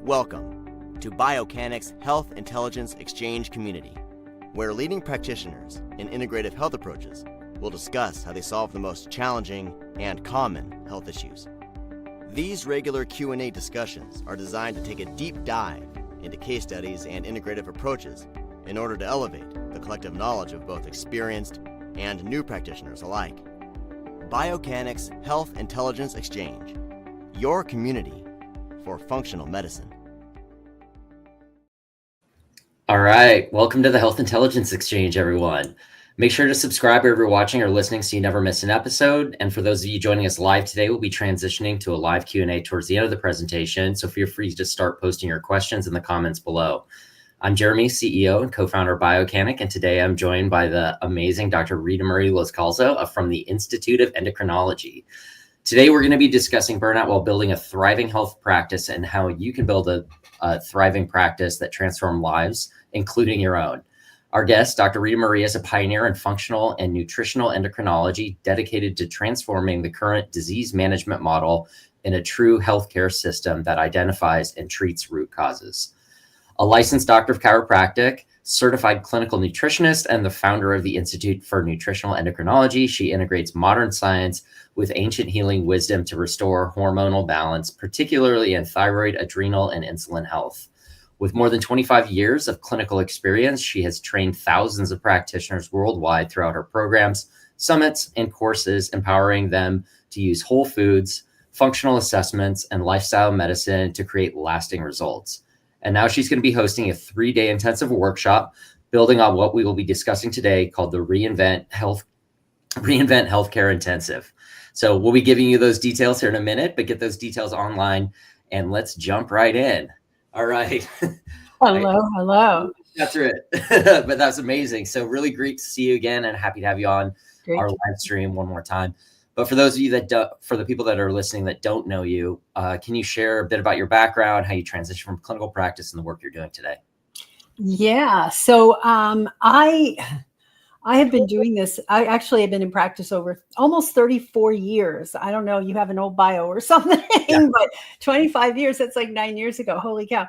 Welcome to Biocanic's Health Intelligence Exchange community, where leading practitioners in integrative health approaches will discuss how they solve the most challenging and common health issues. These regular Q&A discussions are designed to take a deep dive into case studies and integrative approaches in order to elevate the collective knowledge of both experienced and new practitioners alike. Biocanic's Health Intelligence Exchange, your community for functional medicine. All right, welcome to the Health Intelligence Exchange, everyone. Make sure to subscribe wherever you're watching or listening so you never miss an episode. And for those of you joining us live today, we'll be transitioning to a live Q&A towards the end of the presentation, so feel free to start posting your questions in the comments below. I'm Jeremy, CEO and co-founder of Biocanic, and today I'm joined by the amazing Dr. Ritamarie Loscalzo from the Institute of Endocrinology. Today, we're going to be discussing burnout while building a thriving health practice and how you can build a thriving practice that transforms lives, including your own. Our guest, Dr. Ritamarie, is a pioneer in functional and nutritional endocrinology dedicated to transforming the current disease management model in a true healthcare system that identifies and treats root causes. A licensed doctor of chiropractic, certified clinical nutritionist, and the founder of the Institute for Nutritional Endocrinology, she integrates modern science with ancient healing wisdom to restore hormonal balance, particularly in thyroid, adrenal, and insulin health. With more than 25 years of clinical experience, she has trained thousands of practitioners worldwide throughout her programs, summits, and courses, empowering them to use whole foods, functional assessments, and lifestyle medicine to create lasting results. And now she's going to be hosting a 3-day intensive workshop building on what we will be discussing today called the Reinvent Healthcare Intensive. So we'll be giving you those details here in a minute, but get those details online and let's jump right in. All right. Hello. That's it. But that's amazing. So really great to see you again and happy to have you on our live stream one more time. But for those of you for the people that are listening that don't know you, can you share a bit about your background, how you transitioned from clinical practice and the work you're doing today? Yeah. So I have been doing this. I actually have been in practice over almost 34 years. I don't know, you have an old bio or something, yeah. But 25 years, that's like 9 years ago. Holy cow.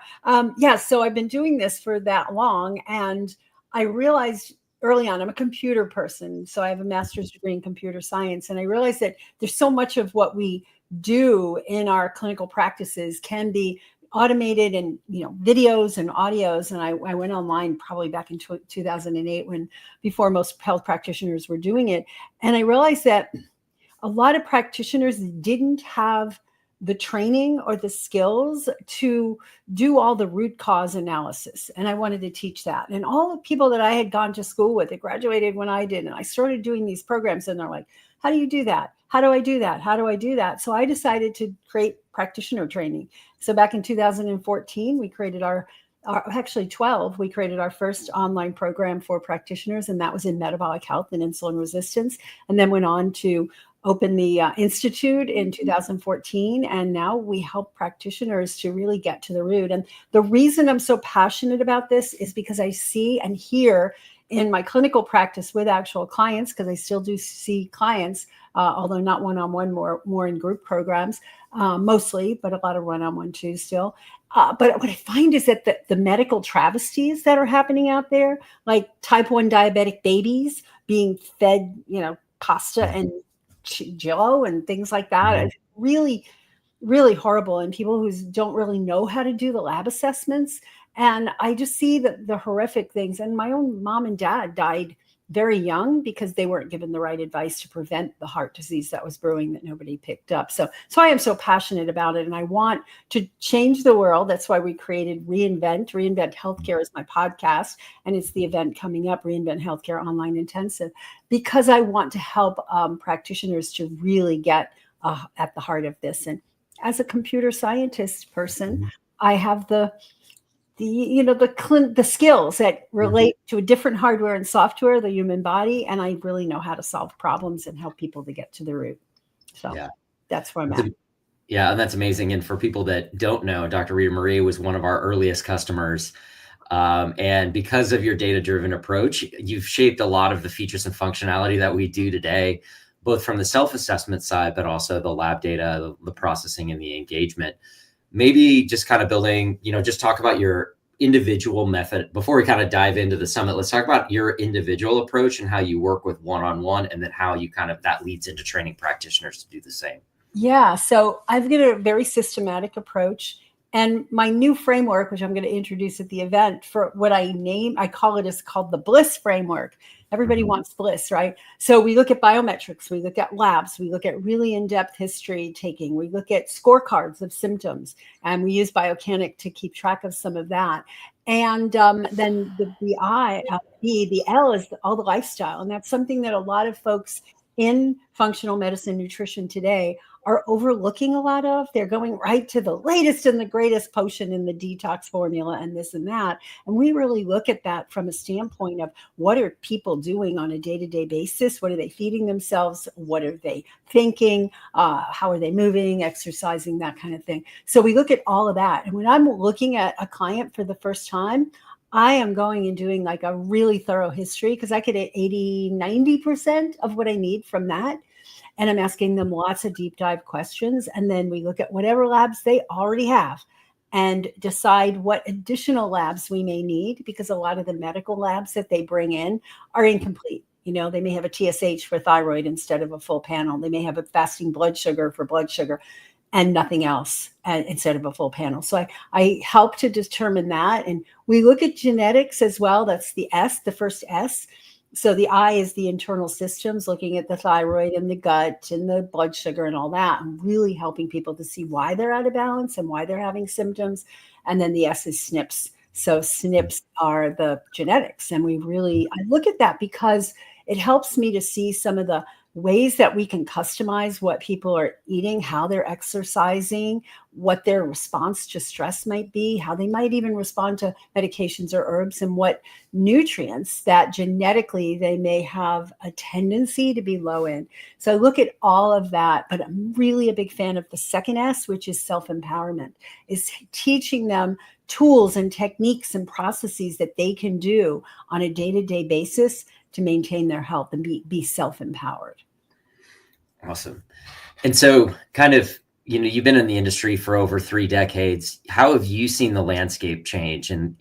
So I've been doing this for that long. And I realized early on, I'm a computer person. So I have a master's degree in computer science. And I realized that there's so much of what we do in our clinical practices can be automated and, videos and audios. And I went online probably back in 2008 before most health practitioners were doing it. And I realized that a lot of practitioners didn't have the training or the skills to do all the root cause analysis. And I wanted to teach that. And all the people that I had gone to school with, that graduated when I did, and I started doing these programs and they're like, how do you do that? How do I do that? How do I do that? So I decided to create practitioner training. So back in 2014, we created we created our first online program for practitioners, and that was in metabolic health and insulin resistance, and then went on to open the Institute in 2014. And now we help practitioners to really get to the root. And the reason I'm so passionate about this is because I see and hear in my clinical practice with actual clients, because I still do see clients, although not one-on-one, more in group programs, mostly, but a lot of one-on-one too still. But what I find is that the medical travesties that are happening out there, like type 1 diabetic babies being fed, pasta and jello and things like that, it's really, really horrible. And people who don't really know how to do the lab assessments. And I just see the horrific things. And my own mom and dad died very young because they weren't given the right advice to prevent the heart disease that was brewing that nobody picked up. So I am so passionate about it. And I want to change the world. That's why we created Reinvent. Reinvent Healthcare is my podcast. And it's the event coming up, Reinvent Healthcare Online Intensive, because I want to help practitioners to really get at the heart of this. And as a computer scientist person, I have the skills that relate to a different hardware and software, the human body, and I really know how to solve problems and help people to get to the root. So that's where I'm at. Yeah, and that's amazing. And for people that don't know, Dr. Ritamarie was one of our earliest customers. And because of your data-driven approach, you've shaped a lot of the features and functionality that we do today, both from the self-assessment side, but also the lab data, the processing, and the engagement. maybe just kind of building, just talk about your individual method before we kind of dive into the summit. Let's talk about your individual approach and how you work with one-on-one, and then how you that leads into training practitioners to do the same. Yeah. So I've got a very systematic approach, and my new framework, which I'm going to introduce at the event, for what I call it, is called the Bliss framework. Everybody wants bliss, right? So we look at biometrics, we look at labs, we look at really in-depth history taking, we look at scorecards of symptoms, and we use Biocanic to keep track of some of that. And then the L is all the lifestyle. And that's something that a lot of folks in functional medicine nutrition today are overlooking a lot of. They're going right to the latest and the greatest potion in the detox formula and this and that. And we really look at that from a standpoint of, what are people doing on a day-to-day basis? What are they feeding themselves? What are they thinking? How are they moving, exercising, that kind of thing. So we look at all of that. And when I'm looking at a client for the first time, I am going and doing like a really thorough history, because I could get 80-90% of what I need from that. And I'm asking them lots of deep dive questions. And then we look at whatever labs they already have and decide what additional labs we may need, because a lot of the medical labs that they bring in are incomplete. They may have a TSH for thyroid instead of a full panel. They may have a fasting blood sugar for blood sugar and nothing else instead of a full panel. So I help to determine that. And we look at genetics as well. That's the S, the first S. So the I is the internal systems, looking at the thyroid and the gut and the blood sugar and all that, and really helping people to see why they're out of balance and why they're having symptoms. And then the S is SNPs. So SNPs are the genetics. And I look at that because it helps me to see some of the ways that we can customize what people are eating, how they're exercising, what their response to stress might be, how they might even respond to medications or herbs, and what nutrients that genetically they may have a tendency to be low in. So I look at all of that, but I'm really a big fan of the second S, which is self-empowerment, is teaching them tools and techniques and processes that they can do on a day-to-day basis to maintain their health and be self-empowered. Awesome. And so kind of, you've been in the industry for over 3 decades. How have you seen the landscape change? And,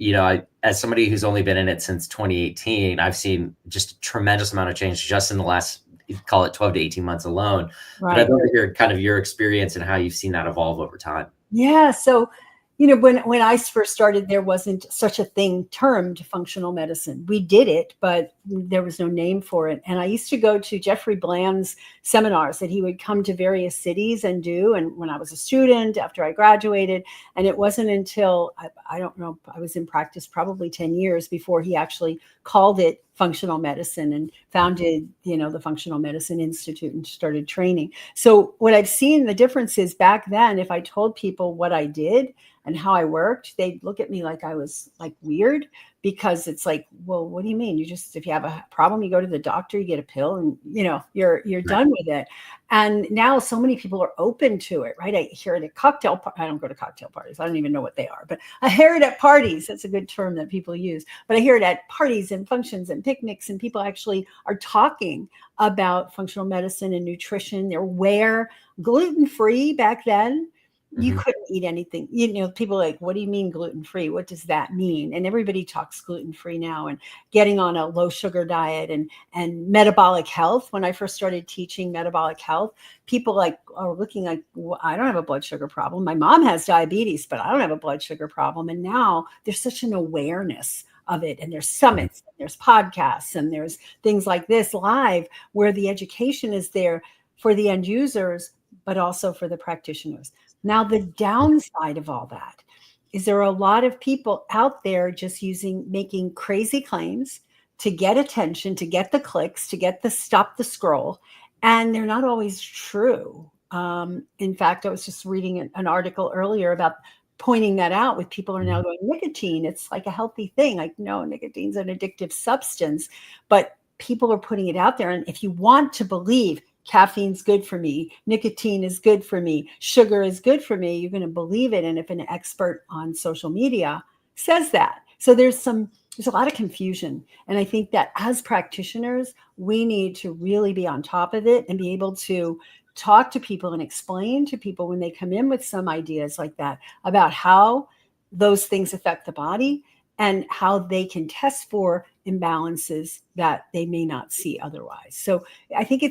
as somebody who's only been in it since 2018, I've seen just a tremendous amount of change just in the last, call it 12 to 18 months alone. Right. But I'd love to hear kind of your experience and how you've seen that evolve over time. Yeah. So, when I first started, there wasn't such a thing termed functional medicine. We did it, but there was no name for it. And I used to go to Jeffrey Bland's seminars that he would come to various cities and do. And when I was a student, after I graduated, and it wasn't until, I don't know, I was in practice probably 10 years before he actually called it functional medicine and founded, the Functional Medicine Institute and started training. So what I've seen, the difference is, back then, if I told people what I did and how I worked, they'd look at me like I was like weird, because it's like, well, what do you mean? If you have a problem, you go to the doctor, you get a pill, and you're done with it. And now so many people are open to it, right? I hear it at cocktail. I don't go to cocktail parties. I don't even know what they are, but I hear it at parties. That's a good term that people use. But I hear it at parties and functions and picnics, and people actually are talking about functional medicine and nutrition. They're aware. Gluten-free back then, you couldn't eat anything. People are like, what do you mean gluten-free? What does that mean? And everybody talks gluten-free now, and getting on a low sugar diet and metabolic health. When I first started teaching metabolic health, people are looking like, well, I don't have a blood sugar problem. My mom has diabetes, but I don't have a blood sugar problem. And now there's such an awareness of it. And there's summits, and there's podcasts, and there's things like this live, where the education is there for the end users, but also for the practitioners. Now, the downside of all that is there are a lot of people out there just making crazy claims to get attention, to get the clicks, to get the stop the scroll, and they're not always true. In fact, I was just reading an article earlier about pointing that out, with people are now going, nicotine, it's like a healthy thing. Like, no, nicotine's an addictive substance, but people are putting it out there. And if you want to believe caffeine's good for me, nicotine is good for me, sugar is good for me, you're going to believe it. And if an expert on social media says that, so there's a lot of confusion. And I think that as practitioners, we need to really be on top of it and be able to talk to people and explain to people when they come in with some ideas like that about how those things affect the body and how they can test for imbalances that they may not see otherwise. So I think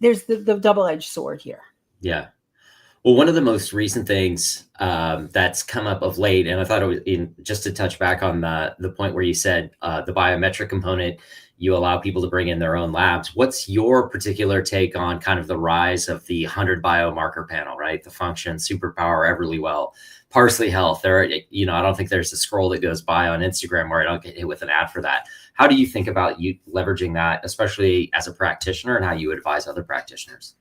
there's the double-edged sword here. Yeah. Well, one of the most recent things that's come up of late, and I thought it was just to touch back on the point where you said the biometric component, you allow people to bring in their own labs. What's your particular take on kind of the rise of the 100 biomarker panel, right? The Function, Superpower, Everlywell, Parsley Health. There, I don't think there's a scroll that goes by on Instagram where I don't get hit with an ad for that. How do you think about you leveraging that, especially as a practitioner, and how you advise other practitioners?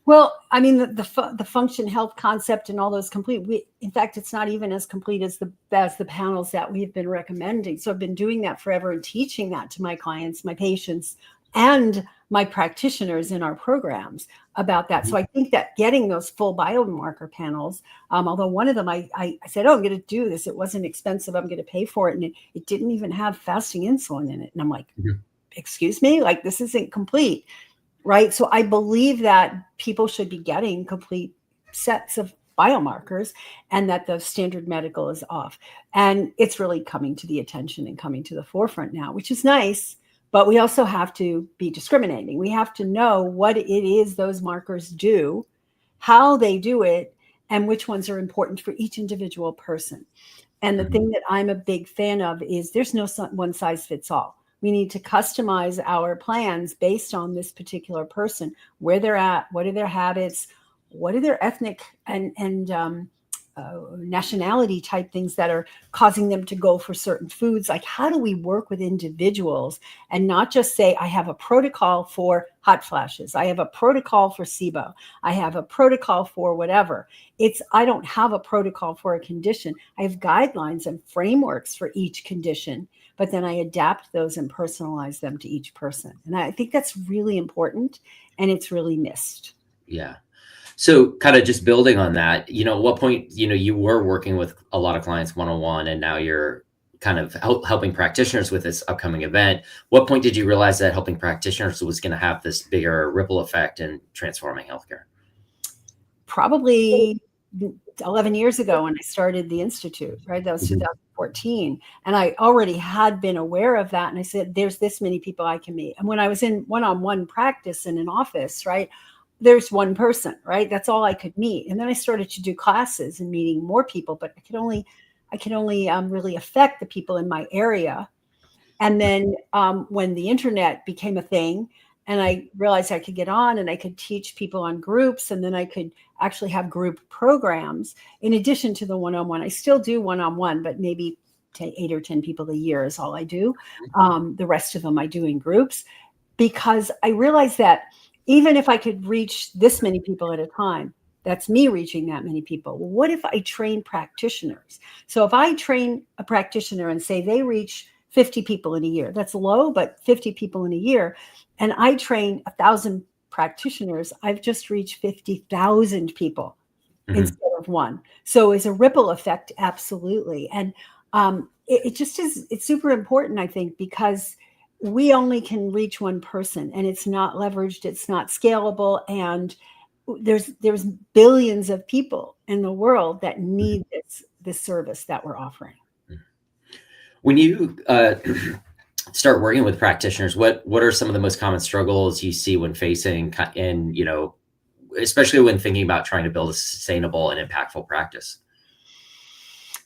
Well, I mean, the function health concept and all those complete. In fact, it's not even as complete as the panels that we've been recommending. So I've been doing that forever and teaching that to my clients, my patients, and my practitioners in our programs about that. So I think that getting those full biomarker panels, although one of them I said, oh, I'm going to do this. It wasn't expensive. I'm going to pay for it. And it didn't even have fasting insulin in it. And I'm like, excuse me, like this isn't complete. Right. So I believe that people should be getting complete sets of biomarkers and that the standard medical is off. And it's really coming to the attention and coming to the forefront now, which is nice. But we also have to be discriminating. We have to know what it is those markers do, how they do it, and which ones are important for each individual person. And the thing that I'm a big fan of is there's no one size fits all. We need to customize our plans based on this particular person, where they're at, what are their habits, what are their ethnic and nationality type things that are causing them to go for certain foods. Like, how do we work with individuals and not just say, I have a protocol for hot flashes, I have a protocol for SIBO, I have a protocol for whatever. I don't have a protocol for a condition. I have guidelines and frameworks for each condition, but then I adapt those and personalize them to each person. And I think that's really important, and it's really missed. Yeah. So kind of just building on that, at what point, you were working with a lot of clients one-on-one, and now you're kind of helping practitioners with this upcoming event. What point did you realize that helping practitioners was going to have this bigger ripple effect in transforming healthcare? Probably 11 years ago when I started the Institute, right? That was 2014. And I already had been aware of that. And I said, there's this many people I can meet. And when I was in one-on-one practice in an office, right, there's one person, right? That's all I could meet. And then I started to do classes and meeting more people, but I could only really affect the people in my area. And then when the internet became a thing, and I realized I could get on and I could teach people on groups, and then I could actually have group programs in addition to the one-on-one. I still do one-on-one, but maybe 8 or 10 people a year is all I do. The rest of them I do in groups, because I realized that even if I could reach this many people at a time, that's me reaching that many people. Well, what if I train practitioners? So if I train a practitioner and say they reach 50 people in a year, that's low, but 50 people in a year, and I train 1,000 practitioners, I've just reached 50,000 people instead of one. So it's a ripple effect, absolutely. And it just is, it's super important, I think, because we only can reach one person, and it's not leveraged, it's not scalable, and there's billions of people in the world that need this service that we're offering. When you start working with practitioners, what are some of the most common struggles you see when facing, and especially when thinking about trying to build a sustainable and impactful practice?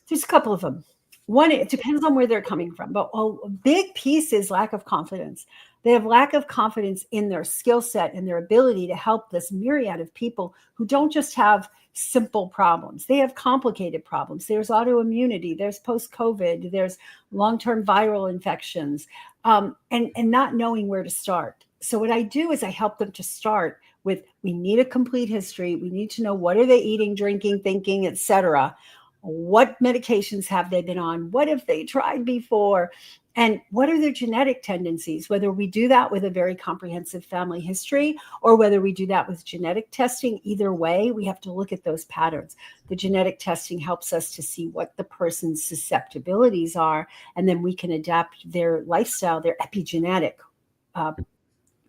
There's a couple of them. One, it depends on where they're coming from, but a big piece is lack of confidence. They have lack of confidence in their skill set and their ability to help this myriad of people who don't just have simple problems. They have complicated problems. There's autoimmunity, there's post-COVID, there's long-term viral infections, and not knowing where to start. So what I do is I help them to start with, we need a complete history. We need to know, what are they eating, drinking, thinking, etc. What medications have they been on? What have they tried before? And what are their genetic tendencies? Whether we do that with a very comprehensive family history or whether we do that with genetic testing, either way, we have to look at those patterns. The genetic testing helps us to see what the person's susceptibilities are, and then we can adapt their lifestyle, their epigenetic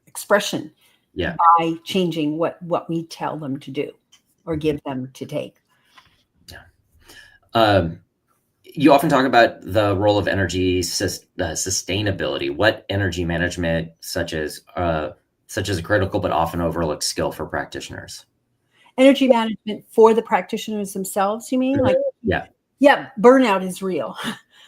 expression Yeah. by changing what we tell them to do or give them to take. You often talk about the role of energy sustainability. What energy management, such as a critical but often overlooked skill for practitioners? Energy management for the practitioners themselves, you mean? Like, yeah, burnout is real.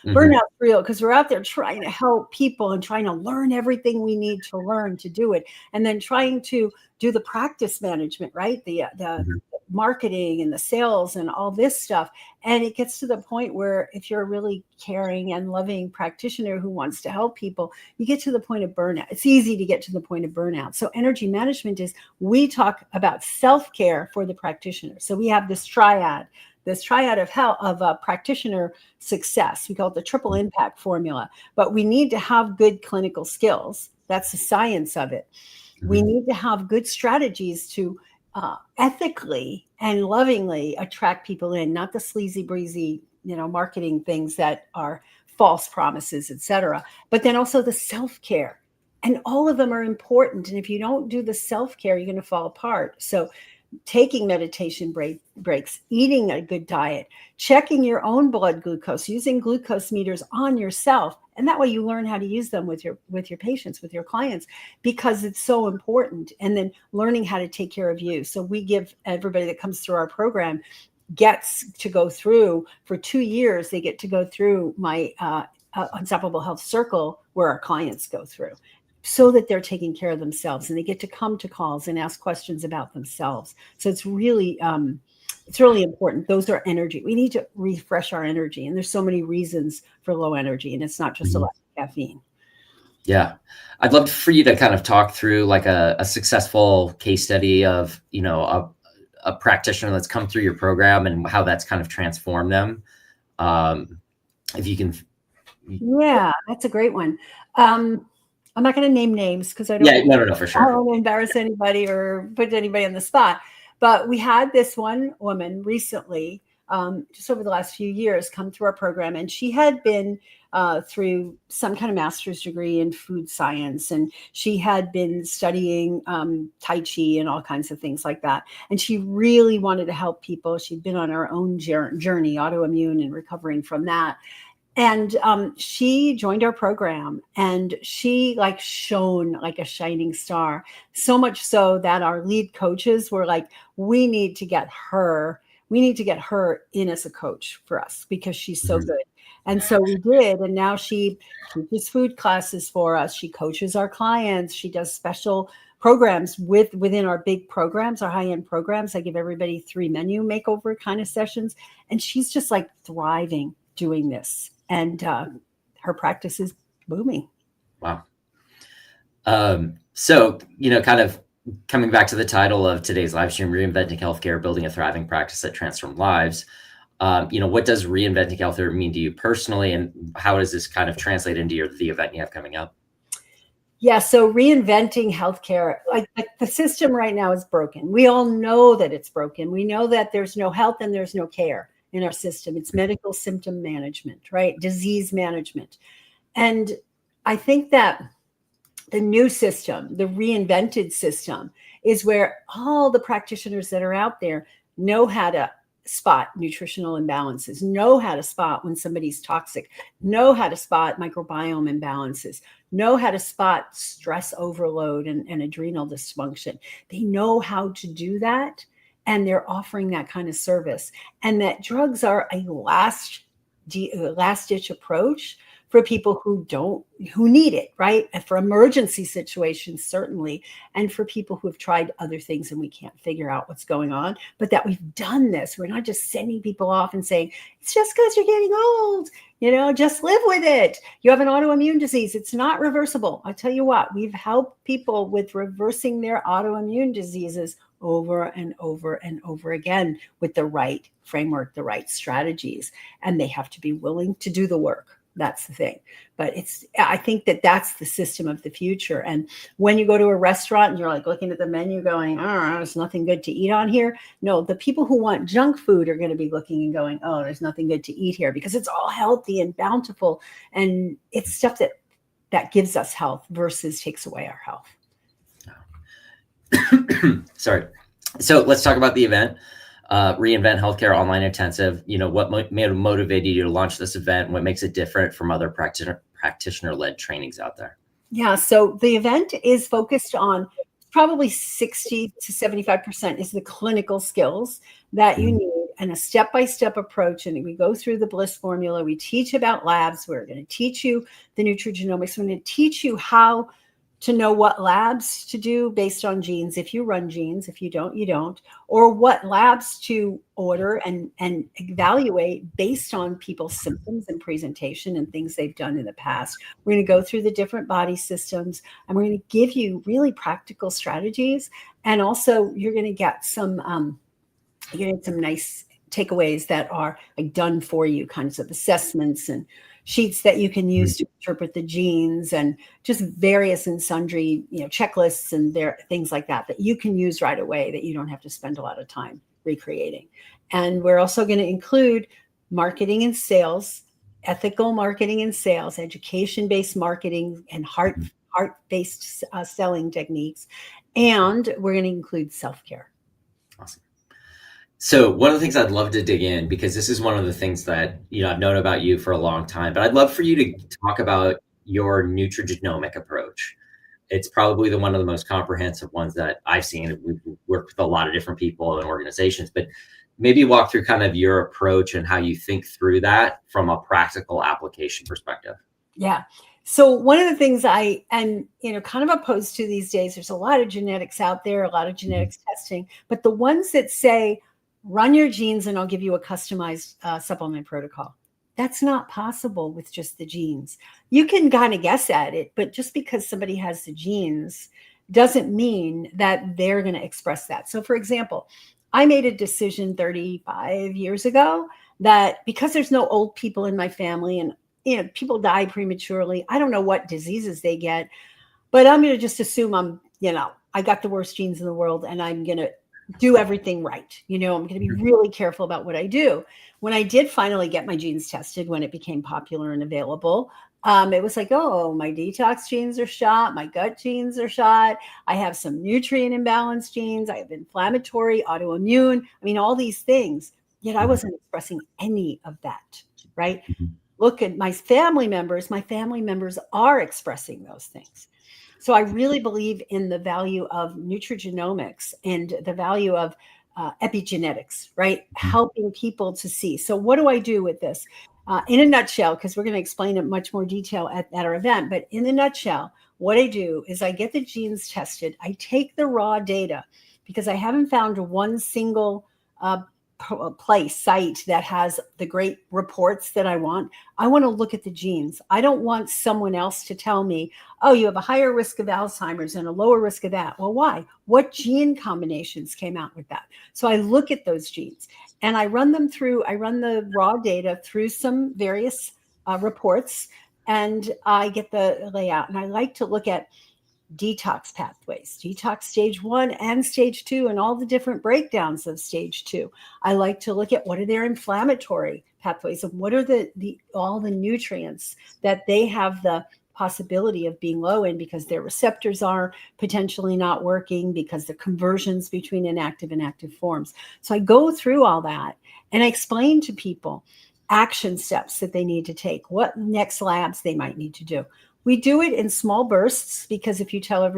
Burnout's real because we're out there trying to help people and trying to learn everything we need to learn to do it. And then trying to do the practice management, right? The marketing and the sales and all this stuff. And it gets to the point where if you're a really caring and loving practitioner who wants to help people, you get to the point of burnout. It's easy to get to the point of burnout. So energy management is, we talk about self-care for the practitioner. So we have this triad of health, of practitioner success. We call it the triple impact formula, but we need to have good clinical skills. That's the science of it. We need to have good strategies to ethically and lovingly attract people in, not the sleazy breezy, marketing things that are false promises, etc. But then also the self-care, and all of them are important. And if you don't do the self-care, you're going to fall apart. So taking meditation breaks, eating a good diet, checking your own blood glucose, using glucose meters on yourself. And that way you learn how to use them with your patients, with your clients, because it's so important. And then learning how to take care of you. So we give everybody that comes through our program gets to go through, for 2 years, they get to go through my Unstoppable Health Circle, where our clients go through, so that they're taking care of themselves and they get to come to calls and ask questions about themselves. So it's really important. Those are energy. We need to refresh our energy. And there's so many reasons for low energy, and it's not just a lack of caffeine. Yeah. I'd love for you to kind of talk through like a successful case study of, a practitioner that's come through your program and how that's kind of transformed them. If you can. Yeah, that's a great one. I'm not going to name names because I don't. Yeah, no, for sure. I don't want to embarrass anybody or put anybody on the spot. But we had this one woman recently, just over the last few years, come through our program, and she had been through some kind of master's degree in food science, and she had been studying Tai Chi and all kinds of things like that. And she really wanted to help people. She'd been on her own journey, autoimmune, and recovering from that. And she joined our program, and she shone like a shining star, so much so that our lead coaches were like, we need to get her in as a coach for us because she's so good. And so we did. And now she teaches food classes for us. She coaches our clients. She does special programs within our big programs, our high-end programs. I give everybody 3 menu makeover kind of sessions. And she's just like thriving doing this. And her practice is booming. Wow. So, kind of coming back to the title of today's live stream, Reinventing Healthcare, Building a Thriving Practice That Transforms Lives. What does reinventing healthcare mean to you personally, and how does this kind of translate into the event you have coming up? Yeah, so reinventing healthcare, like the system right now is broken. We all know that it's broken. We know that there's no health and there's no care in our system. It's medical symptom management, right? Disease management. And I think that the new system, the reinvented system, is where all the practitioners that are out there know how to spot nutritional imbalances, know how to spot when somebody's toxic, know how to spot microbiome imbalances, know how to spot stress overload and adrenal dysfunction. They know how to do that. And they're offering that kind of service. And that drugs are a last ditch approach for people who need it, right? And for emergency situations, certainly. And for people who have tried other things and we can't figure out what's going on, but that we've done this. We're not just sending people off and saying, it's just because you're getting old, just live with it. You have an autoimmune disease. It's not reversible. I tell you what, we've helped people with reversing their autoimmune diseases over and over and over again with the right framework, the right strategies, and they have to be willing to do the work. That's the thing. But I think that's the system of the future. And when you go to a restaurant and you're like looking at the menu going, oh, there's nothing good to eat on here. No, the people who want junk food are going to be looking and going, oh, there's nothing good to eat here, because it's all healthy and bountiful. And it's stuff that gives us health versus takes away our health. Sorry. So let's talk about the event, Reinvent Healthcare Online Intensive. What motivated you to launch this event? What makes it different from other practitioner-led trainings out there? Yeah, so the event is focused on probably 60 to 75% is the clinical skills that you need and a step-by-step approach. And we go through the BLISS formula. We teach about labs. We're going to teach you the nutrigenomics. We're going to teach you how to know what labs to do based on genes. If you run genes, if you don't, you don't, or what labs to order and evaluate based on people's symptoms and presentation and things they've done in the past. We're going to go through the different body systems, and we're going to give you really practical strategies. And also you're going to get some nice takeaways that are like done for you kinds of assessments and sheets that you can use to interpret the genes, and just various and sundry, checklists and things like that you can use right away, that you don't have to spend a lot of time recreating. And we're also going to include marketing and sales, ethical marketing and sales, education-based marketing, and heart-based selling techniques. And we're going to include self-care. Awesome. So one of the things I'd love to dig in, because this is one of the things that, I've known about you for a long time, but I'd love for you to talk about your nutrigenomic approach. It's probably one of the most comprehensive ones that I've seen. We've worked with a lot of different people and organizations, but maybe walk through kind of your approach and how you think through that from a practical application perspective. Yeah. So one of the things I am, kind of opposed to these days, there's a lot of genetics out there, a lot of genetics testing, but the ones that say, run your genes and I'll give you a customized supplement protocol. That's not possible with just the genes. You can kind of guess at it, but just because somebody has the genes doesn't mean that they're going to express that. So for example, I made a decision 35 years ago that because there's no old people in my family and people die prematurely, I don't know what diseases they get, but I'm going to just assume I got the worst genes in the world and I'm going to do everything right. I'm going to be really careful about what I do. When I did finally get my genes tested, when it became popular and available, it was like, oh, my detox genes are shot. My gut genes are shot. I have some nutrient imbalance genes. I have inflammatory, autoimmune. All these things. Yet I wasn't expressing any of that, right? Look at my family members. My family members are expressing those things. So I really believe in the value of nutrigenomics and the value of epigenetics, right? Helping people to see. So what do I do with this? In a nutshell, because we're going to explain it much more detail at our event, but in a nutshell, what I do is I get the genes tested. I take the raw data because I haven't found one single site that has the great reports that I want. I want to look at the genes. I don't want someone else to tell me, oh, you have a higher risk of Alzheimer's and a lower risk of that. Well, why? What gene combinations came out with that? So I look at those genes and I run the raw data through some various reports, and I get the layout. And I like to look at detox pathways, detox stage 1 and stage 2, and all the different breakdowns of stage 2. I like to look at what are their inflammatory pathways and what are all the nutrients that they have the possibility of being low in because their receptors are potentially not working because the conversions between inactive and active forms. So I go through all that and I explain to people action steps that they need to take, what next labs they might need to do. We do it in small bursts because if you tell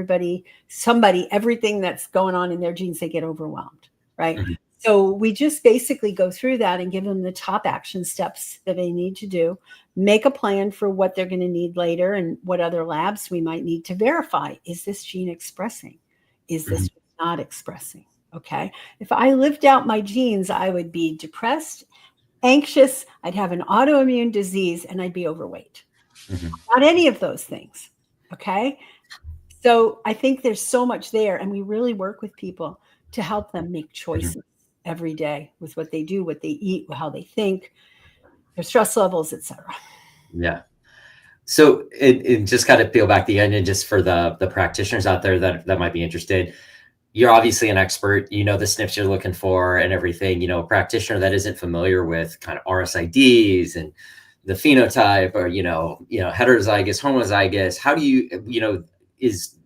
somebody everything that's going on in their genes, they get overwhelmed, right? Mm-hmm. So we just basically go through that and give them the top action steps that they need to do, make a plan for what they're going to need later and what other labs we might need to verify. Is this gene expressing? Is this not expressing? Okay. If I lived out my genes, I would be depressed, anxious, I'd have an autoimmune disease, and I'd be overweight. Mm-hmm. Not any of those things. Okay. So I think there's so much there, and we really work with people to help them make choices every day with what they do, what they eat, how they think, their stress levels, etc. Yeah. So it just kind of peel back the onion just for the practitioners out there that might be interested. You're obviously an expert, the SNPs you're looking for and everything, a practitioner that isn't familiar with kind of RSIDs and the phenotype or, heterozygous, homozygous. How do you,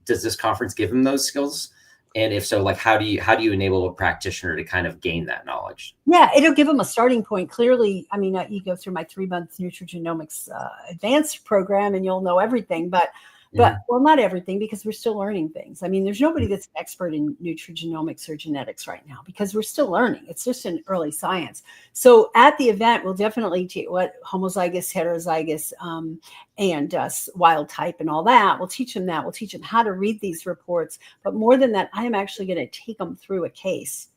does this conference give them those skills And if so, like, how do you enable a practitioner to kind of gain that knowledge? Yeah, it'll give them a starting point. Clearly, I mean, you go through my 3-month nutrigenomics advanced program and you'll know everything, but well, not everything, because we're still learning things. I mean, there's nobody that's an expert in nutrigenomics or genetics right now because we're still learning. It's just an early science. So at the event, we'll definitely teach what homozygous, heterozygous, and wild type and all that. We'll teach them that. We'll teach them how to read these reports. But more than that, I am actually going to take them through a case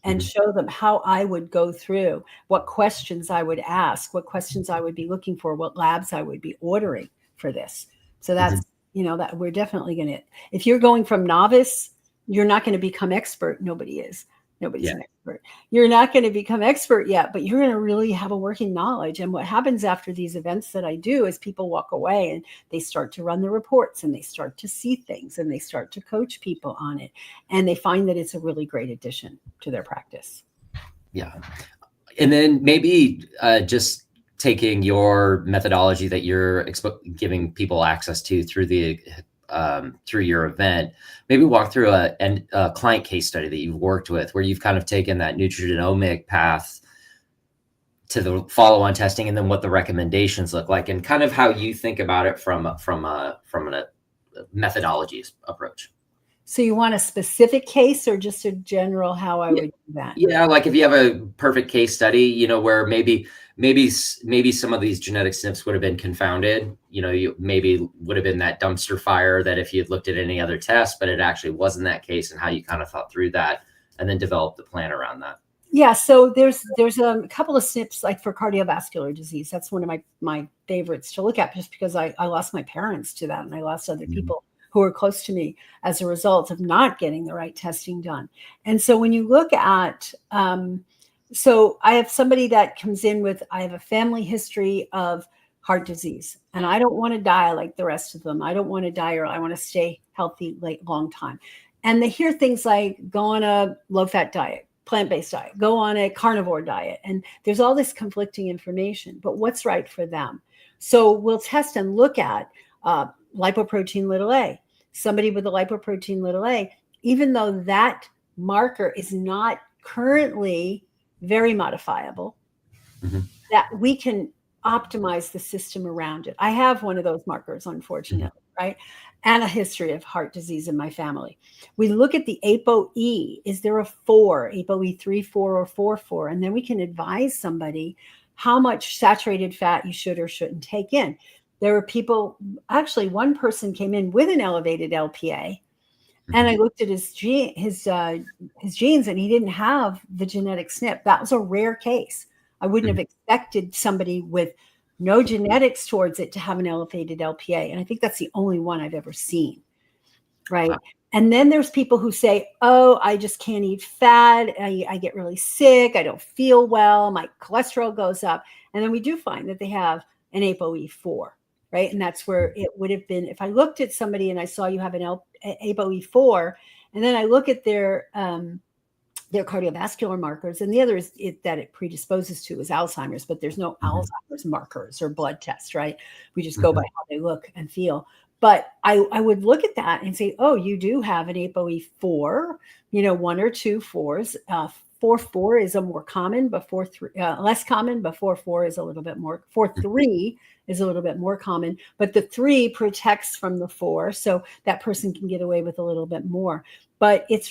and show them how I would go through, what questions I would ask, what questions I would be looking for, what labs I would be ordering for this. So that's, that we're definitely going to, if you're going from novice, you're not going to become expert. Nobody is. Nobody's an expert. You're not going to become expert yet, but you're going to really have a working knowledge. And what happens after these events that I do is people walk away and they start to run the reports and they start to see things and they start to coach people on it. And they find that it's a really great addition to their practice. Yeah. And then maybe just taking your methodology that you're giving people access to through through your event, maybe walk through a client case study that you've worked with where you've kind of taken that nutrigenomic path to the follow-on testing, and then what the recommendations look like, and kind of how you think about it from a methodology approach. So you want a specific case or just a general how I would do that? Yeah, like if you have a perfect case study, where maybe some of these genetic SNPs would have been confounded. You maybe would have been that dumpster fire that if you had looked at any other test, but it actually wasn't that case, and how you kind of thought through that and then developed the plan around that. Yeah, so there's a couple of SNPs like for cardiovascular disease. That's one of my favorites to look at, just because I lost my parents to that, and I lost other people who were close to me as a result of not getting the right testing done. And so when you look at, so I have somebody that comes in with, I have a family history of heart disease, and I don't want to die like the rest of them. I don't want to die, or I want to stay healthy long time. And they hear things like go on a low-fat diet, plant-based diet, go on a carnivore diet. And there's all this conflicting information, but what's right for them? So we'll test and look at lipoprotein little a. Somebody with a lipoprotein little a, even though that marker is not currently very modifiable, that we can optimize the system around it. I have one of those markers, unfortunately, right? And a history of heart disease in my family. We look at the ApoE. Is there a 4, ApoE3, 4, or 4, 4? And then we can advise somebody how much saturated fat you should or shouldn't take in. There were people, actually one person came in with an elevated LPA, and I looked at his genes, and he didn't have the genetic SNP. That was a rare case. I wouldn't have expected somebody with no genetics towards it to have an elevated LPA. And I think that's the only one I've ever seen, right? And then there's people who say, oh, I just can't eat fat. I get really sick. I don't feel well. My cholesterol goes up. And then we do find that they have an ApoE4. Right. And that's where it would have been if I looked at somebody and I saw you have an ApoE4, and then I look at their cardiovascular markers, and the other is that it predisposes to is Alzheimer's, but there's no Alzheimer's markers or blood tests. Right. We just go by how they look and feel. But I would look at that and say, oh, you do have an ApoE4, 1 or 2 4s. 4-4 is a more common, but 4-3 less common. But 4-4 is a little bit more. 4-3 is a little bit more common. But the 3 protects from the 4, so that person can get away with a little bit more. But it's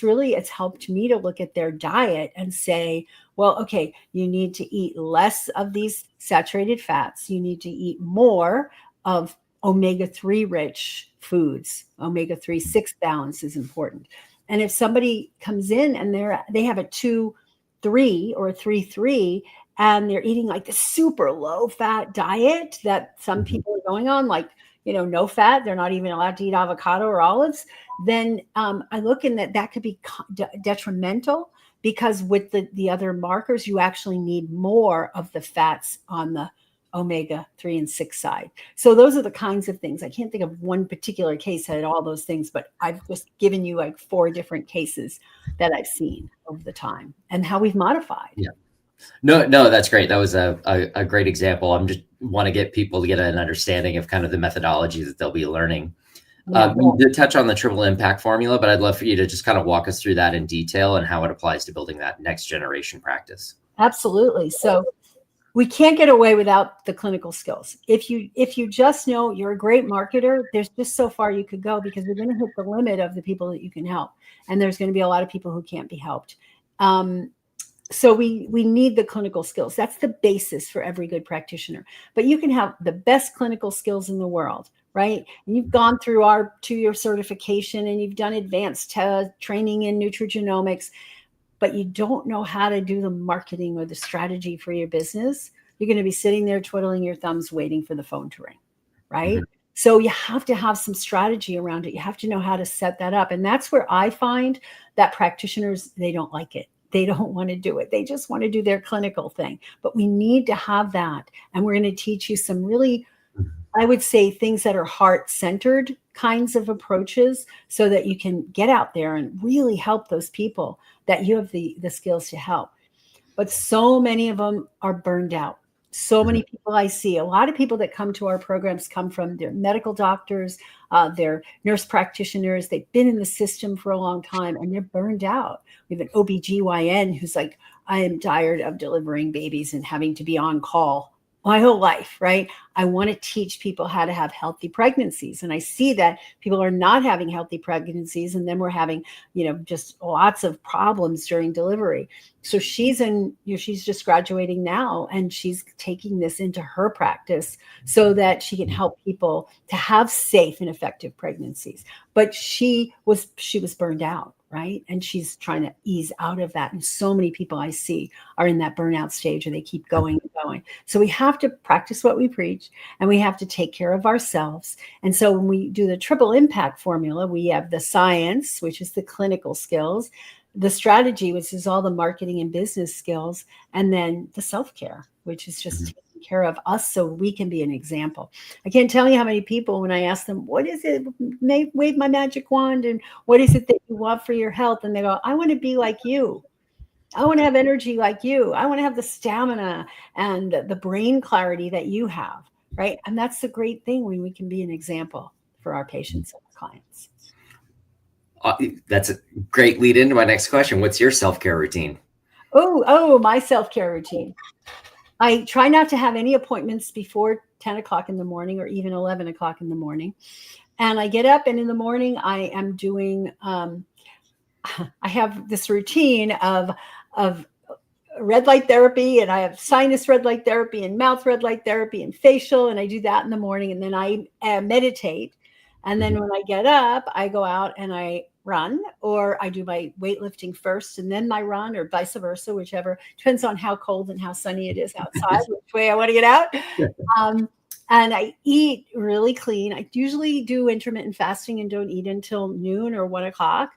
helped me to look at their diet and say, well, okay, you need to eat less of these saturated fats. You need to eat more of omega-3 rich foods. Omega-3 6 balance is important. And if somebody comes in and they have a 2-3 or a 3-3, and they're eating like the super low fat diet that some people are going on, like, no fat, they're not even allowed to eat avocado or olives, then I look in that could be detrimental, because with the other markers, you actually need more of the fats on the omega-3 and 6 side. So those are the kinds of things. I can't think of one particular case that had all those things, but I've just given you like 4 different cases that I've seen over the time and how we've modified. Yeah. No, that's great. That was a great example. I'm just want to get people to get an understanding of kind of the methodology that they'll be learning. You did touch on the triple impact formula, but I'd love for you to just kind of walk us through that in detail and how it applies to building that next generation practice. Absolutely. So we can't get away without the clinical skills. If you just know you're a great marketer, there's just so far you could go, because you're going to hit the limit of the people that you can help. And there's going to be a lot of people who can't be helped. So we need the clinical skills. That's the basis for every good practitioner. But you can have the best clinical skills in the world, right? And you've gone through our 2-year certification and you've done advanced training in nutrigenomics, but you don't know how to do the marketing or the strategy for your business. You're going to be sitting there twiddling your thumbs waiting for the phone to ring, right? Mm-hmm. So you have to have some strategy around it. You have to know how to set that up. And that's where I find that practitioners, they don't like it. They don't want to do it. They just want to do their clinical thing. But we need to have that. And we're going to teach you some really, I would say, things that are heart-centered kinds of approaches, so that you can get out there and really help those people that you have the skills to help. But so many of them are burned out. So many people I see, a lot of people that come to our programs come from their medical doctors, their nurse practitioners. They've been in the system for a long time and they're burned out. We have an OBGYN who's like, I am tired of delivering babies and having to be on call my whole life, right? I want to teach people how to have healthy pregnancies. And I see that people are not having healthy pregnancies. And then we're having, just lots of problems during delivery. So she's just graduating now, and she's taking this into her practice so that she can help people to have safe and effective pregnancies. But she was burned out, right? And she's trying to ease out of that. And so many people I see are in that burnout stage, and they keep going and going. So we have to practice what we preach, and we have to take care of ourselves. And so when we do the triple impact formula, we have the science, which is the clinical skills, the strategy, which is all the marketing and business skills, and then the self-care, which is just taking care of us so we can be an example. I can't tell you how many people, when I ask them, what is it, wave my magic wand, and what is it that you want for your health? And they go, I want to be like you. I want to have energy like you. I want to have the stamina and the brain clarity that you have, right? And that's the great thing, when we can be an example for our patients and our clients. That's a great lead into my next question. What's your self-care routine? Oh, my self-care routine. I try not to have any appointments before 10 o'clock in the morning or even 11 o'clock in the morning. And I get up, and in the morning I am doing, I have this routine of red light therapy, and I have sinus red light therapy and mouth red light therapy and facial. And I do that in the morning, and then I meditate. And then when I get up, I go out and I run, or I do my weightlifting first and then my run, or vice versa, whichever. Depends on how cold and how sunny it is outside, which way I want to get out. And I eat really clean. I usually do intermittent fasting and don't eat until noon or 1 o'clock.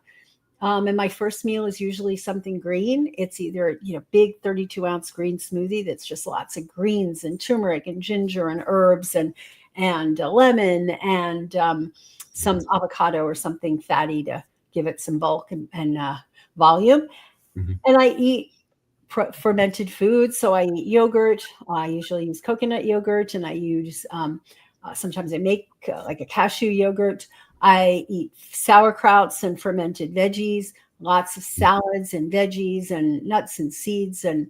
And my first meal is usually something green. It's either, big 32-ounce green smoothie that's just lots of greens and turmeric and ginger and herbs and lemon and some avocado or something fatty to give it some bulk and volume. And I eat fermented foods. So I eat yogurt. I usually use coconut yogurt, and I use, sometimes I make like a cashew yogurt. I eat sauerkrauts and fermented veggies, lots of salads and veggies and nuts and seeds. And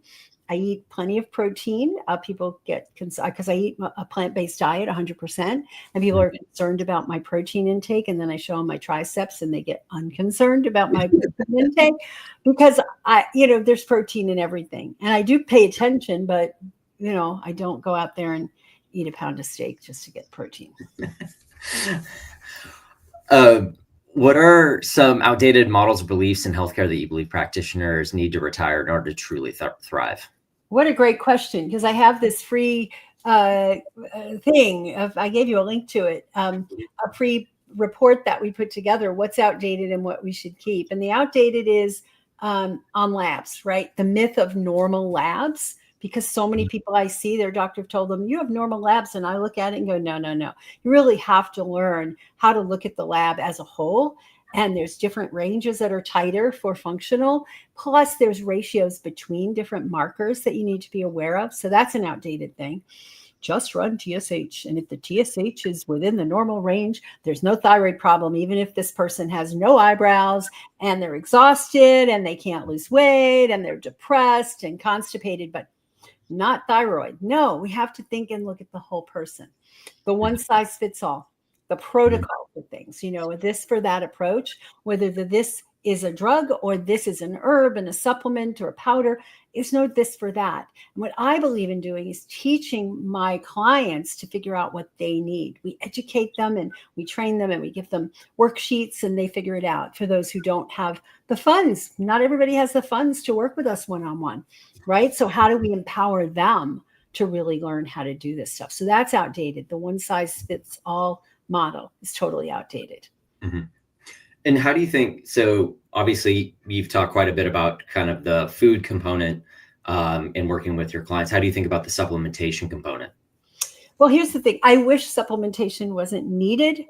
I eat plenty of protein. People get, because I eat a plant-based diet 100%, and people are concerned about my protein intake. And then I show them my triceps, and they get unconcerned about my protein intake, because there's protein in everything. And I do pay attention, but I don't go out there and eat a pound of steak just to get protein. What are some outdated models of beliefs in healthcare that you believe practitioners need to retire in order to truly thrive? What a great question, because I have this free thing. I gave you a link to it, a free report that we put together, what's outdated and what we should keep. And the outdated is on labs, right? The myth of normal labs. Because so many people I see, their doctor told them, you have normal labs. And I look at it and go, no. You really have to learn how to look at the lab as a whole. And there's different ranges that are tighter for functional. Plus, there's ratios between different markers that you need to be aware of. So that's an outdated thing. just run TSH. And if the TSH is within the normal range, there's no thyroid problem, even if this person has no eyebrows and they're exhausted and they can't lose weight and they're depressed and constipated, but not thyroid. No, we have to think and look at the whole person. The one size fits all, the protocol for things, this for that approach, whether this is a drug or this is an herb and a supplement or a powder, is no this for that. And what I believe in doing is teaching my clients to figure out what they need. We educate them and we train them and we give them worksheets and they figure it out. For those who don't have the funds, not everybody has the funds to work with us one-on-one, right? So how do we empower them to really learn how to do this stuff? So that's outdated. The one size fits all model is totally outdated. Mm-hmm. And how do you think, so obviously you've talked quite a bit about kind of the food component in working with your clients. How do you think about the supplementation component? Well, here's the thing. I wish supplementation wasn't needed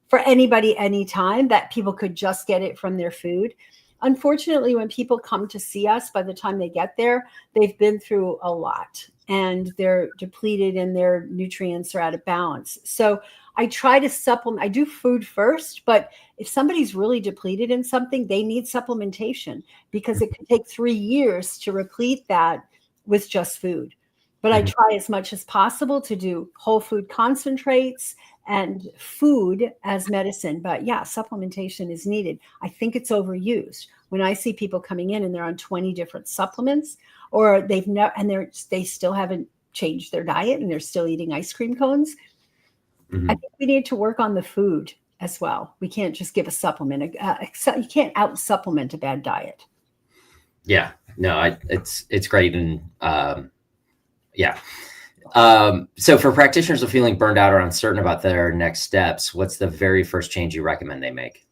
for anybody, anytime, that people could just get it from their food. Unfortunately, when people come to see us, by the time they get there, they've been through a lot and they're depleted and their nutrients are out of balance. So I try to supplement. I do food first, but if somebody's really depleted in something, they need supplementation because it can take 3 years to replete that with just food. But I try as much as possible to do whole food concentrates and food as medicine. But yeah, supplementation is needed. I think it's overused. When I see people coming in and they're on 20 different supplements, or they still haven't changed their diet and they're still eating ice cream cones. I think we need to work on the food as well. We can't just give a supplement. You can't out supplement a bad diet. Yeah, no, it's great. And so for practitioners who are feeling burned out or uncertain about their next steps, what's the very first change you recommend they make?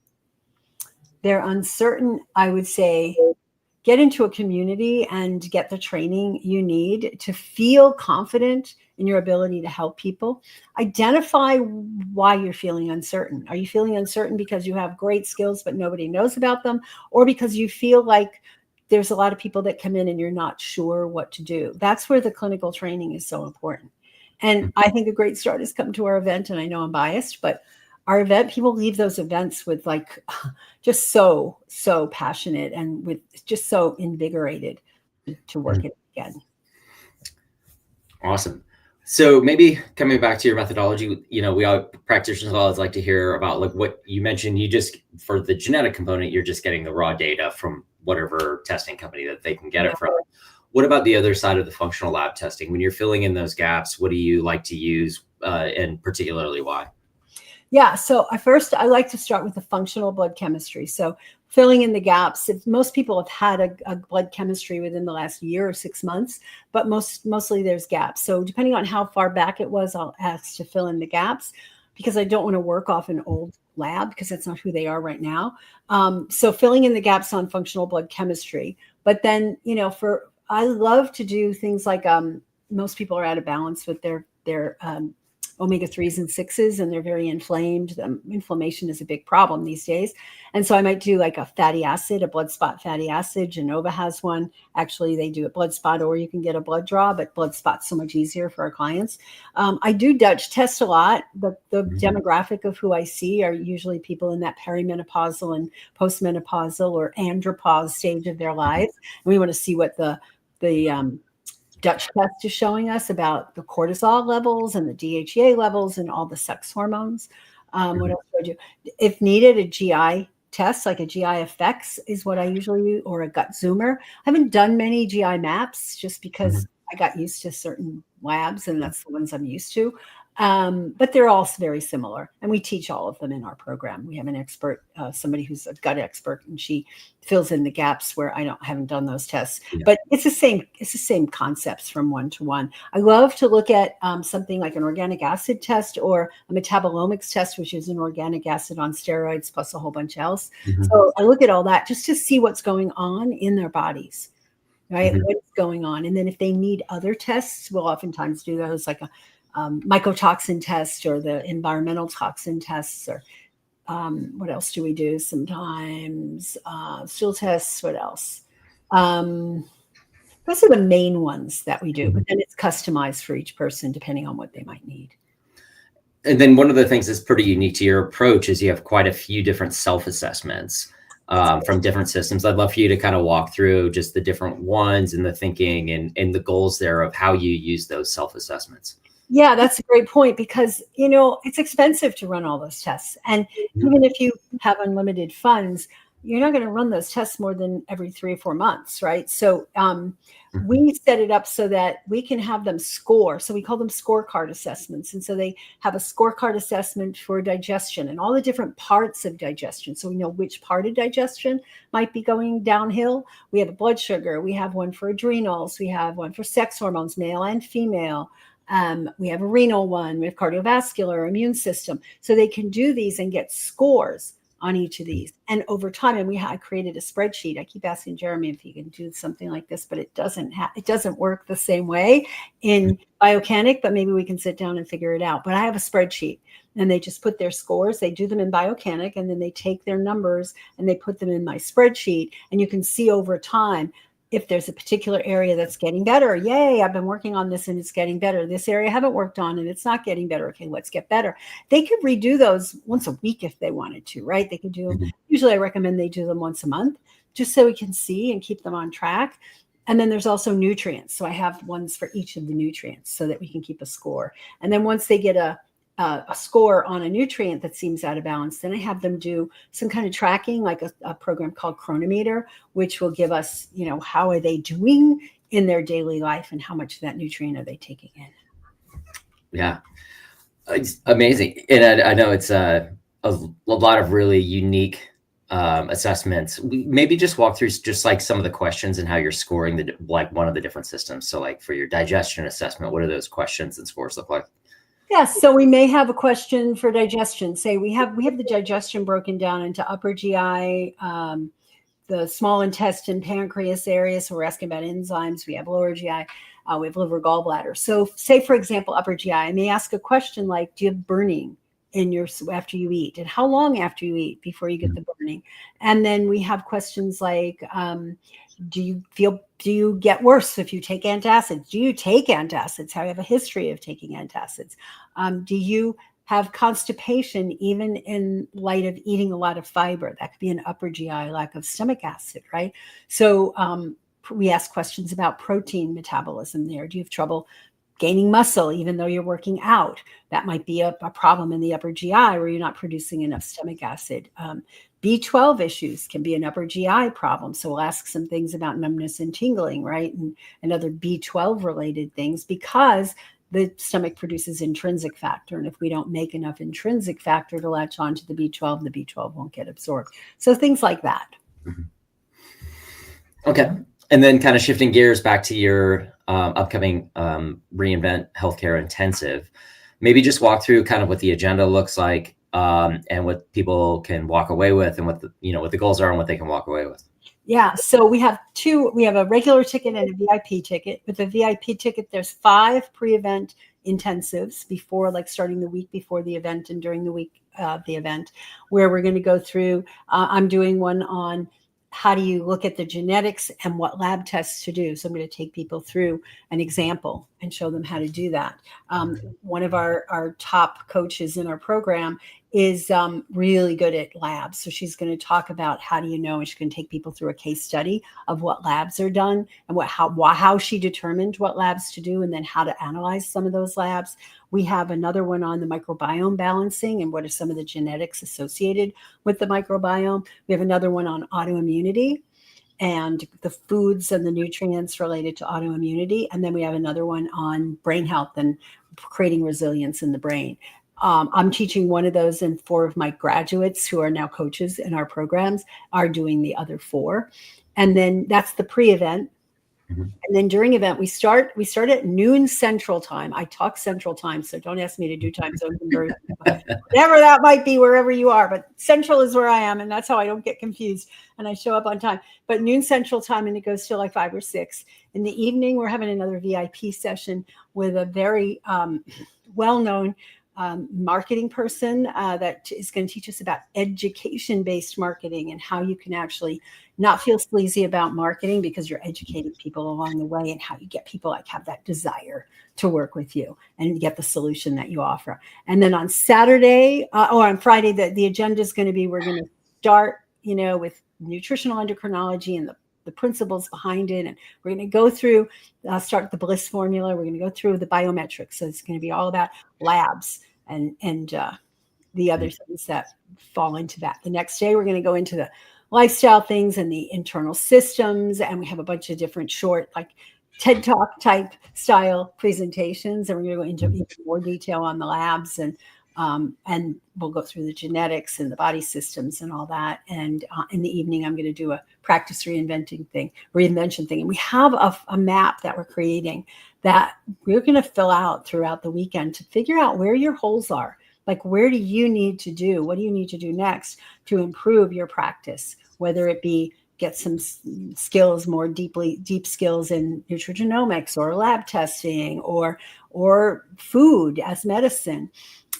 They're uncertain. I would say get into a community and get the training you need to feel confident in your ability to help people. Identify why you're feeling uncertain. Are you feeling uncertain because you have great skills, but nobody knows about them? Or because you feel like there's a lot of people that come in and you're not sure what to do? That's where the clinical training is so important. And I think a great start is come to our event. And I know I'm biased, but our event, people leave those events with like, just so passionate and with just so invigorated to work it again. Awesome. So maybe coming back to your methodology, we all practitioners always like to hear about like what you mentioned. You just, for the genetic component, you're just getting the raw data from whatever testing company that they can get it from. What about the other side of the functional lab testing? When you're filling in those gaps, what do you like to use and particularly why? Yeah, so I like to start with the functional blood chemistry. So filling in the gaps. Most people have had a blood chemistry within the last year or 6 months, but mostly there's gaps. So depending on how far back it was, I'll ask to fill in the gaps because I don't want to work off an old lab because that's not who they are right now. So filling in the gaps on functional blood chemistry. But then, I love to do things like most people are out of balance with their omega-3s and 6s, and they're very inflamed. Inflammation is a big problem these days. And so I might do like a fatty acid, a blood spot fatty acid. Genova has one. Actually, they do a blood spot or you can get a blood draw, but blood spot's so much easier for our clients. I do Dutch test a lot. The demographic of who I see are usually people in that perimenopausal and postmenopausal or andropause stage of their lives. And we want to see what the Dutch test is showing us about the cortisol levels and the DHEA levels and all the sex hormones. What else do I do? If needed, a GI test, like a GI effects is what I usually do, or a gut zoomer. I haven't done many GI maps just because I got used to certain labs and that's the ones I'm used to. But they're all very similar. And we teach all of them in our program. We have an expert, somebody who's a gut expert, and she fills in the gaps where I haven't done those tests. Yeah. But it's the same concepts from one to one. I love to look at something like an organic acid test or a metabolomics test, which is an organic acid on steroids plus a whole bunch else. So I look at all that just to see what's going on in their bodies, right? What's going on. And then if they need other tests, we'll oftentimes do those, like a mycotoxin test or the environmental toxin tests, or what else do we do sometimes? Stool tests. What else? Those Those are the main ones that we do, but then it's customized for each person depending on what they might need. And then one of the things that's pretty unique to your approach is you have quite a few different self-assessments from different systems. I'd love for you to kind of walk through just the different ones and the thinking and the goals there of how you use those self-assessments. Yeah, that's a great point because, it's expensive to run all those tests. And even if you have unlimited funds, you're not going to run those tests more than every 3 or 4 months, right? So we set it up so that we can have them score. So we call them scorecard assessments. And so they have a scorecard assessment for digestion and all the different parts of digestion. So we know which part of digestion might be going downhill. We have a blood sugar. We have one for adrenals. We have one for sex hormones, male and female. We have a renal one. We have cardiovascular, immune system. So they can do these and get scores on each of these. And over time, and I created a spreadsheet. I keep asking Jeremy if he can do something like this, but it doesn't work the same way in Biocanic, but maybe we can sit down and figure it out. But I have a spreadsheet and they just put their scores. They do them in Biocanic and then they take their numbers and they put them in my spreadsheet. And you can see over time, if there's a particular area that's getting better, yay, I've been working on this and it's getting better. This area I haven't worked on and it's not getting better. Okay, let's get better. They could redo those once a week if they wanted to, right? They could do them. Usually I recommend they do them once a month just so we can see and keep them on track. And then there's also nutrients. So I have ones for each of the nutrients so that we can keep a score. And then once they get a score on a nutrient that seems out of balance, then I have them do some kind of tracking, like a program called Chronometer, which will give us, how are they doing in their daily life and how much of that nutrient are they taking in. Yeah, it's amazing. And I know it's a lot of really unique assessments. Maybe just walk through just like some of the questions and how you're scoring one of the different systems. So like for your digestion assessment, what do those questions and scores look like? Yes, so we may have a question for digestion. Say we have the digestion broken down into upper GI, the small intestine, pancreas area. So we're asking about enzymes. We have lower GI. We have liver, gallbladder. So say, for example, upper GI, I may ask a question like, do you have burning after you eat? And how long after you eat before you get the burning? And then we have questions like, do you get worse if you take antacids? Do you take antacids? How do you have a history of taking antacids? Do you have constipation even in light of eating a lot of fiber? That could be an upper GI lack of stomach acid, right? So we ask questions about protein metabolism there. Do you have trouble gaining muscle even though you're working out? That might be a problem in the upper GI where you're not producing enough stomach acid. B12 issues can be an upper GI problem. So we'll ask some things about numbness and tingling, right? And other B12 related things because the stomach produces intrinsic factor. And if we don't make enough intrinsic factor to latch onto the B12 won't get absorbed. So things like that. Okay. And then kind of shifting gears back to your upcoming Reinvent Healthcare Intensive, maybe just walk through kind of what the agenda looks like and what people can walk away with and what the goals are and what they can walk away with. Yeah. So we have a regular ticket and a VIP ticket. With the VIP ticket, there's 5 pre-event intensives before, like starting the week before the event and during the week of the event, where we're going to go through, I'm doing one on how do you look at the genetics and what lab tests to do. So I'm going to take people through an example and show them how to do that. One of our top coaches in our program is really good at labs. So she's going to talk about how do you know, and she's going to take people through a case study of what labs are done and how she determined what labs to do and then how to analyze some of those labs. We have another one on the microbiome balancing and what are some of the genetics associated with the microbiome. We have another one on autoimmunity and the foods and the nutrients related to autoimmunity. And then we have another one on brain health and creating resilience in the brain. I'm teaching one of those, and 4 of my graduates who are now coaches in our programs are doing the other 4. And then that's the pre-event. Mm-hmm. And then during event, we start at noon Central Time. I talk Central Time, so don't ask me to do time zone conversion, whatever that might be, wherever you are. But Central is where I am, and that's how I don't get confused. And I show up on time. But noon Central Time, and it goes till like 5 or 6. In the evening, we're having another VIP session with a very well-known marketing person that is going to teach us about education-based marketing and how you can actually not feel sleazy about marketing because you're educating people along the way, and how you get people like have that desire to work with you and get the solution that you offer. And then on Saturday or on Friday, the agenda is going to be, we're going to start, with nutritional endocrinology and the principles behind it. And we're going to go through, start the Bliss formula. We're going to go through the biometrics. So it's going to be all about labs and the other things that fall into that. The next day, we're going to go into the lifestyle things and the internal systems. And we have a bunch of different short, like TED Talk type style presentations. And we're going to go into even more detail on the labs, and we'll go through the genetics and the body systems and all that. And in the evening, I'm going to do a practice reinvention thing. And we have a map that we're creating that we're going to fill out throughout the weekend to figure out where your holes are. Like, where do you need to do? What do you need to do next to improve your practice? Whether it be get some skills, more deep skills in nutrigenomics or lab testing or food as medicine.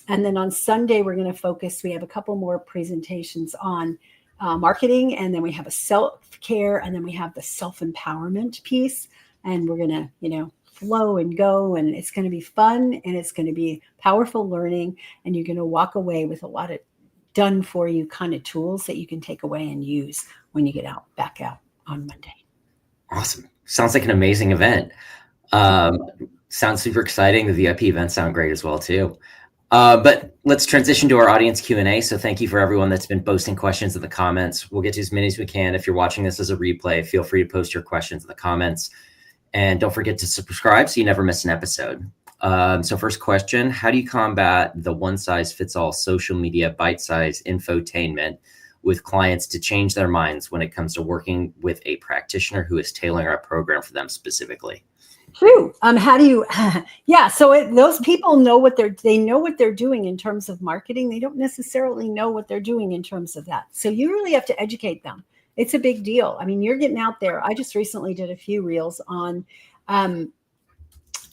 And then on Sunday, we're going to focus. We have a couple more presentations on marketing, and then we have a self-care, and then we have the self-empowerment piece. And we're going to, flow and go, and it's going to be fun, and it's going to be powerful learning, and you're going to walk away with a lot of done for you kind of tools that you can take away and use when you get back out on Monday. Awesome. Sounds like an amazing event. Sounds super exciting. The VIP events sound great as well too. But let's transition to our audience Q&A. So thank you for everyone that's been posting questions in the comments. We'll get to as many as we can. If you're watching this as a replay, feel free to post your questions in the comments. And don't forget to subscribe so you never miss an episode. So first question, how do you combat the one-size-fits-all social media bite-size infotainment with clients to change their minds when it comes to working with a practitioner who is tailoring our program for them specifically? True. How do you, so those people know they know what they're doing in terms of marketing. They don't necessarily know what they're doing in terms of that. So you really have to educate them. It's a big deal. I mean, you're getting out there. I just recently did a few reels on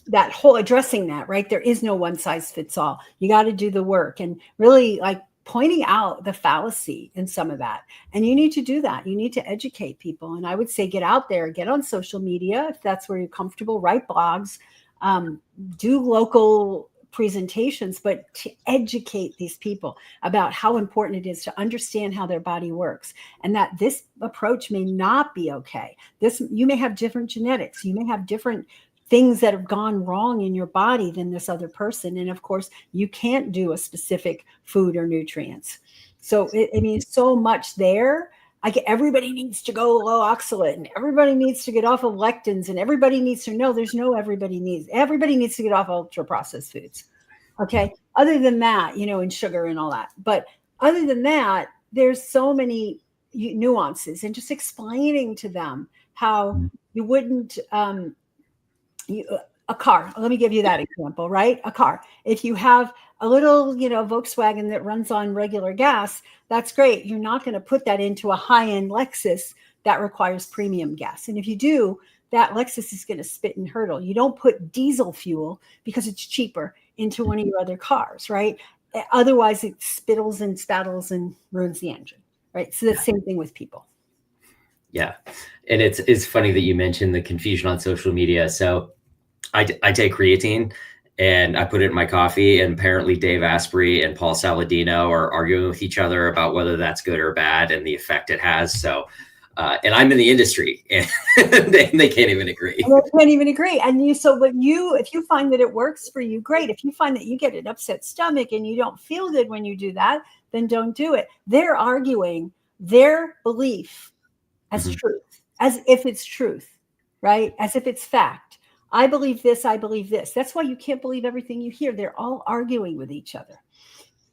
that whole addressing that, right? There is no one size fits all. You got to do the work and really like pointing out the fallacy in some of that. And you need to do that. You need to educate people. And I would say, get out there, get on social media if that's where you're comfortable, write blogs, do local presentations, but to educate these people about how important it is to understand how their body works, and that this approach may not be okay. You may have different genetics. You may have different things that have gone wrong in your body than this other person. And of course, you can't do a specific food or nutrients. So it means so much there. Everybody needs to go low oxalate, and everybody needs to get off of lectins, and everybody needs to know everybody needs to get off ultra processed foods. Okay. Other than that, and sugar and all that. But other than that, there's so many nuances, and just explaining to them how you wouldn't, a car. Let me give you that example, right? A car. If you have a little, Volkswagen that runs on regular gas, that's great. You're not going to put that into a high-end Lexus that requires premium gas. And if you do, that Lexus is going to spit and hurtle. You don't put diesel fuel because it's cheaper into one of your other cars, right? Otherwise, it spittles and spattles and ruins the engine, right? So the same thing with people. Yeah. And it's funny that you mentioned the confusion on social media. So I take creatine and I put it in my coffee, and apparently Dave Asprey and Paul Saladino are arguing with each other about whether that's good or bad and the effect it has. So, and I'm in the industry, and they can't even agree. And if you find that it works for you, great. If you find that you get an upset stomach and you don't feel good when you do that, then don't do it. They're arguing their belief as truth, as if it's truth, right? As if it's fact. I believe this. I believe this. That's why you can't believe everything you hear. They're all arguing with each other.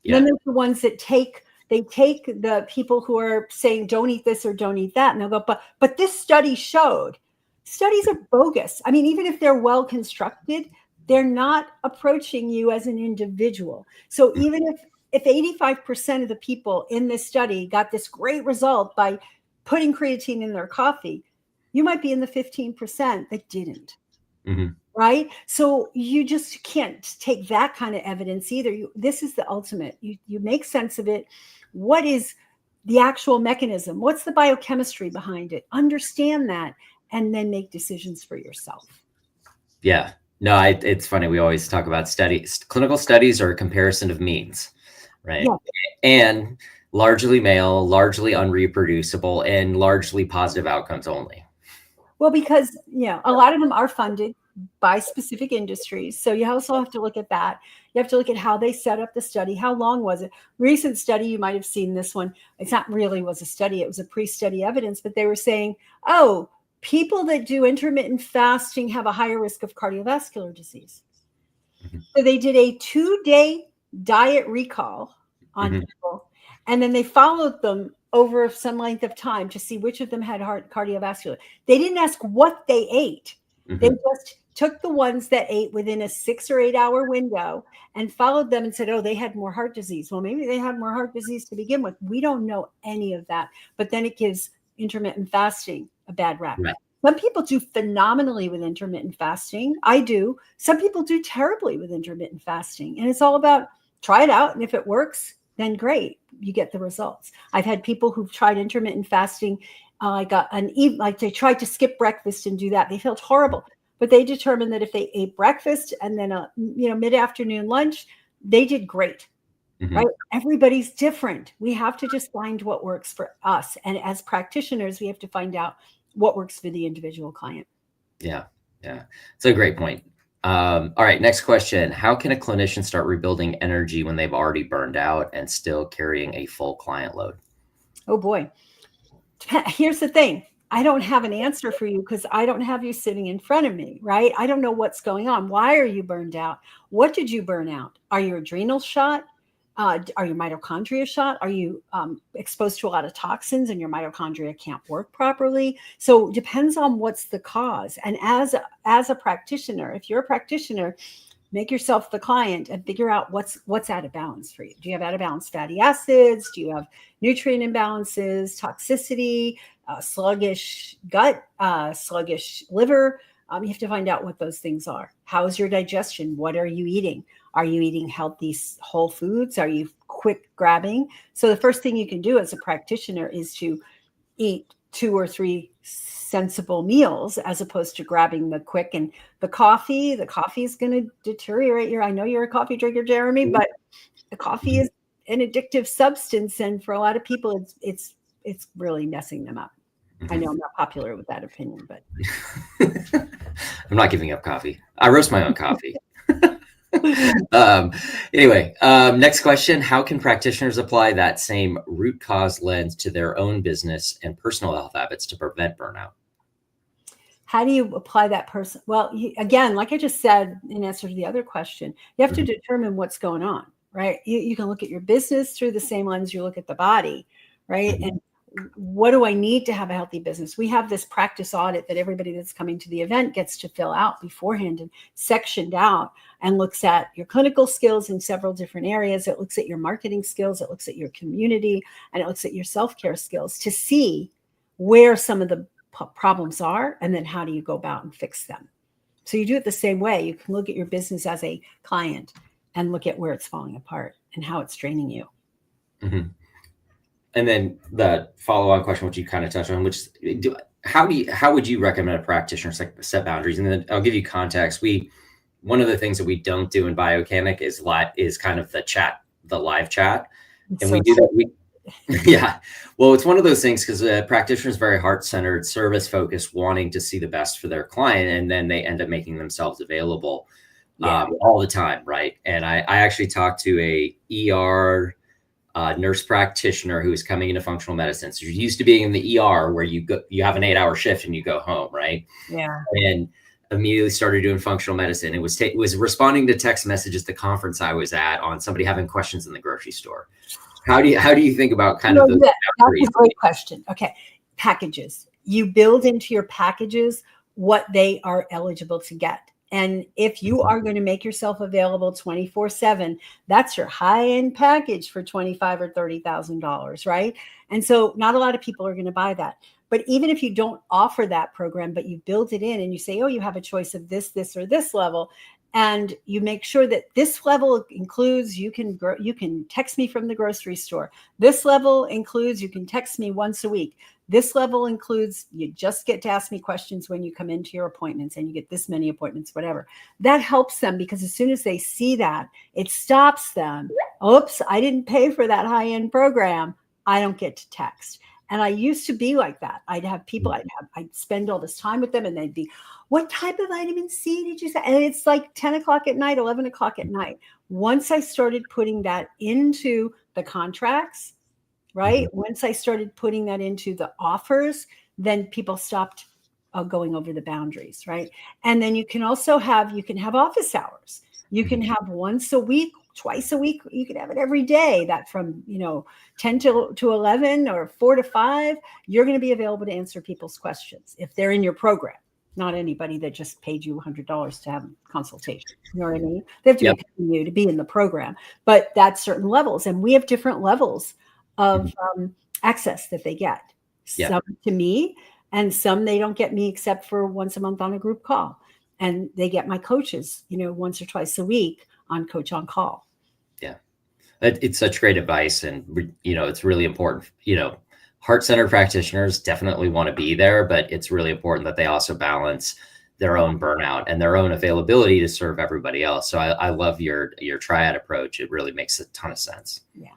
Yeah. Then there's the ones that take the people who are saying, don't eat this or don't eat that. And they'll go, but this study showed. Studies are bogus. I mean, even if they're well constructed, they're not approaching you as an individual. So even if 85% of the people in this study got this great result by putting creatine in their coffee, you might be in the 15% that didn't. right? So you just can't take that kind of evidence either. This is the ultimate. You make sense of it. What is the actual mechanism? What's the biochemistry behind it? Understand that, and then make decisions for yourself. Yeah. No, it's funny. We always talk about studies. Clinical studies are a comparison of means, right? Yeah. And largely male, largely unreproducible, and largely positive outcomes only. Well, because, a lot of them are funded by specific industries. So you also have to look at that. You have to look at how they set up the study. How long was it? Recent study, you might have seen this one. It's not really was a study. It was a pre-study evidence, but they were saying, people that do intermittent fasting have a higher risk of cardiovascular disease. So they did a 2-day diet recall on people, and then they followed them over some length of time to see which of them had cardiovascular. They didn't ask what they ate. They just took the ones that ate within a 6 or 8 hour window and followed them and said, they had more heart disease. Well, maybe they had more heart disease to begin with. We don't know any of that. But then it gives intermittent fasting a bad rap. Right. Some people do phenomenally with intermittent fasting. I do. Some people do terribly with intermittent fasting. And it's all about try it out. And if it works, then great, you get the results. I've had people who've tried intermittent fasting. They tried to skip breakfast and do that. They felt horrible, but they determined that if they ate breakfast and then a mid-afternoon lunch, they did great. Right? Everybody's different. We have to just find what works for us. And as practitioners, we have to find out what works for the individual client. Yeah. It's a great point. All right, next question. How can a clinician start rebuilding energy when they've already burned out and still carrying a full client load? Oh boy. Here's the thing. I don't have an answer for you because I don't have you sitting in front of me, right? I don't know what's going on. Why are you burned out? What did you burn out? Are your adrenals shot? Are your mitochondria shot? Are you exposed to a lot of toxins and your mitochondria can't work properly? So it depends on what's the cause. And as a practitioner, if you're a practitioner, make yourself the client and figure out what's out of balance for you. Do you have out of balance fatty acids? Do you have nutrient imbalances, toxicity, sluggish gut, sluggish liver? You have to find out what those things are. How is your digestion? What are you eating? Are you eating healthy whole foods? Are you quick grabbing? So the first thing you can do as a practitioner is to eat 2 or 3 sensible meals as opposed to grabbing the quick. And the coffee is going to deteriorate I know you're a coffee drinker, Jeremy, but the coffee is an addictive substance. And for a lot of people, it's really messing them up. I know I'm not popular with that opinion, but I'm not giving up coffee. I roast my own coffee. Anyway, next question. How can practitioners apply that same root cause lens to their own business and personal health habits to prevent burnout? How do you apply that person? Well, again, like I just said in answer to the other question, you have to determine what's going on, right? You can look at your business through the same lens you look at the body, right? And what do I need to have a healthy business? We have this practice audit that everybody that's coming to the event gets to fill out beforehand and sectioned out, and looks at your clinical skills in several different areas. It looks at your marketing skills. It looks at your community, and it looks at your self-care skills to see where some of the problems are, and then how do you go about and fix them. So you do it the same way. You can look at your business as a client and look at where it's falling apart and how it's draining you. And then the follow-on question, which you kind of touched on, which how would you recommend a practitioner set boundaries? And then I'll give you context. One of the things that we don't do in Biocanic is kind of the live chat, and we do that. Yeah, well, it's one of those things because a practitioner is very heart-centered, service-focused, wanting to see the best for their client, and then they end up making themselves available all the time, right? And I actually talked to a ER nurse practitioner who is coming into functional medicine. So you're used to being in the ER where you have an 8-hour shift and you go home, right? Yeah. And immediately started doing functional medicine. It was responding to text messages at the conference I was at on somebody having questions in the grocery store. How do you think about kind of those? That's a great question. Okay. Packages. You build into your packages what they are eligible to get. And if you are going to make yourself available 24/7, that's your high-end package for $25,000 or $30,000, right? And so not a lot of people are going to buy that. But even if you don't offer that program, but you build it in and you say, oh, you have a choice of this, or this level, and you make sure that this level includes, you can text me from the grocery store. This level includes, you can text me once a week. This level includes, you just get to ask me questions when you come into your appointments, and you get this many appointments, whatever. That helps them, because as soon as they see that, it stops them. Oops, I didn't pay for that high-end program. I don't get to text. And I used to be like that. I'd have people, I'd spend all this time with them, and they'd be, what type of vitamin C did you say? And it's like 10 o'clock at night, 11 o'clock at night. Once I started putting that into the contracts, right? Once I started putting that into the offers, then people stopped going over the boundaries, right? And then you can also have office hours. You can have once a week, twice a week. You can have it every day, that from 10 to 11 or 4 to 5, you're going to be available to answer people's questions if they're in your program. Not anybody that just paid you $100 to have a consultation. You know what I mean? They have to be paying you to be in the program, but that's certain levels. And we have different levels of access that they get. Some to me, and some they don't get me except for once a month on a group call. And they get my coaches, once or twice a week on Coach on Call. Yeah. It's such great advice. And, it's really important, heart-centered practitioners definitely want to be there, but it's really important that they also balance their own burnout and their own availability to serve everybody else. So I love your triad approach. It really makes a ton of sense. Yeah.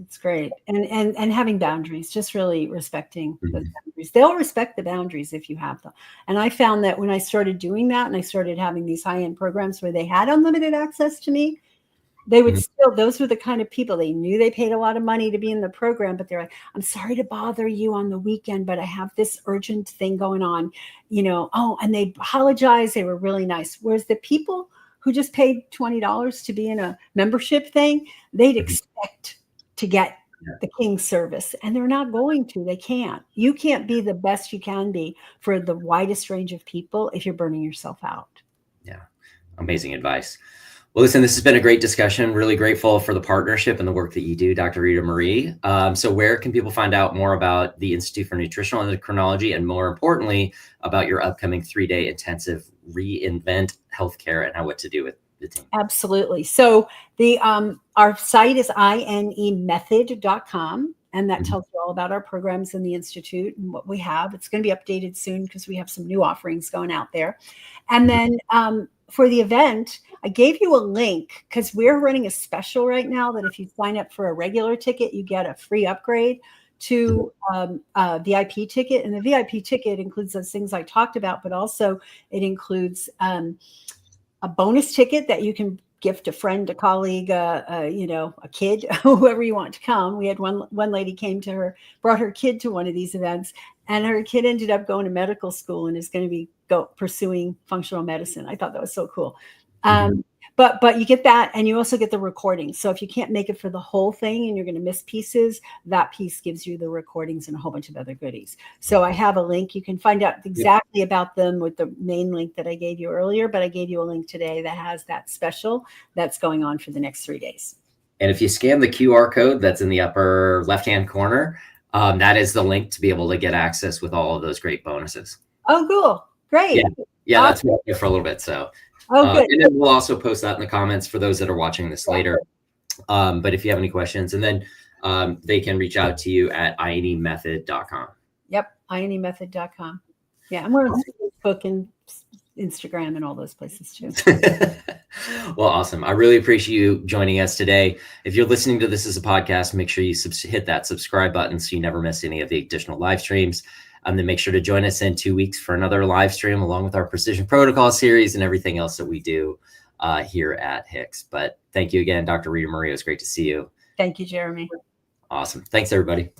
It's great. And having boundaries, just really respecting those boundaries. They'll respect the boundaries if you have them. And I found that when I started doing that, and I started having these high-end programs where they had unlimited access to me, they would still, those were the kind of people, they knew they paid a lot of money to be in the program, but they're like, I'm sorry to bother you on the weekend, but I have this urgent thing going on, and they apologize. They were really nice. Whereas the people who just paid $20 to be in a membership thing, they'd expect to get the King service, and they're not going to. They can't. You can't be the best you can be for the widest range of people if you're burning yourself out. Yeah. Amazing advice. Well, listen, this has been a great discussion. Really grateful for the partnership and the work that you do, Dr. Ritamarie. So where can people find out more about the Institute for Nutritional Endocrinology, and more importantly, about your upcoming 3-day intensive Reinvent Healthcare and what to do with the team? Absolutely. So our site is inemethod.com, and that tells you all about our programs in the Institute and what we have. It's going to be updated soon because we have some new offerings going out there. And then for the event, I gave you a link because we're running a special right now that if you sign up for a regular ticket, you get a free upgrade to a VIP ticket. And the VIP ticket includes those things I talked about, but also it includes a bonus ticket that you can gift a friend, a colleague, a kid, whoever you want to come. We had one lady brought her kid to one of these events, and her kid ended up going to medical school and is going to be pursuing functional medicine. I thought that was so cool. But you get that, and you also get the recording. So if you can't make it for the whole thing and you're going to miss pieces, that piece gives you the recordings and a whole bunch of other goodies. So I have a link. You can find out exactly about them with the main link that I gave you earlier, but I gave you a link today that has that special that's going on for the next 3 days. And if you scan the QR code that's in the upper left-hand corner, that is the link to be able to get access with all of those great bonuses. Oh, cool. Great. Yeah, that's been here for a little bit. So. Good. And then we'll also post that in the comments for those that are watching this later. But if you have any questions, and then they can reach out to you at inemethod.com. Yep, inemethod.com. Yeah, and we're on Facebook and Instagram and all those places too. Well, awesome. I really appreciate you joining us today. If you're listening to this as a podcast, make sure you hit that subscribe button so you never miss any of the additional live streams. And then make sure to join us in 2 weeks for another live stream, along with our Precision Protocol series and everything else that we do here at HICS. But thank you again, Dr. Ritamarie. It was great to see you. Thank you, Jeremy. Awesome. Thanks, everybody.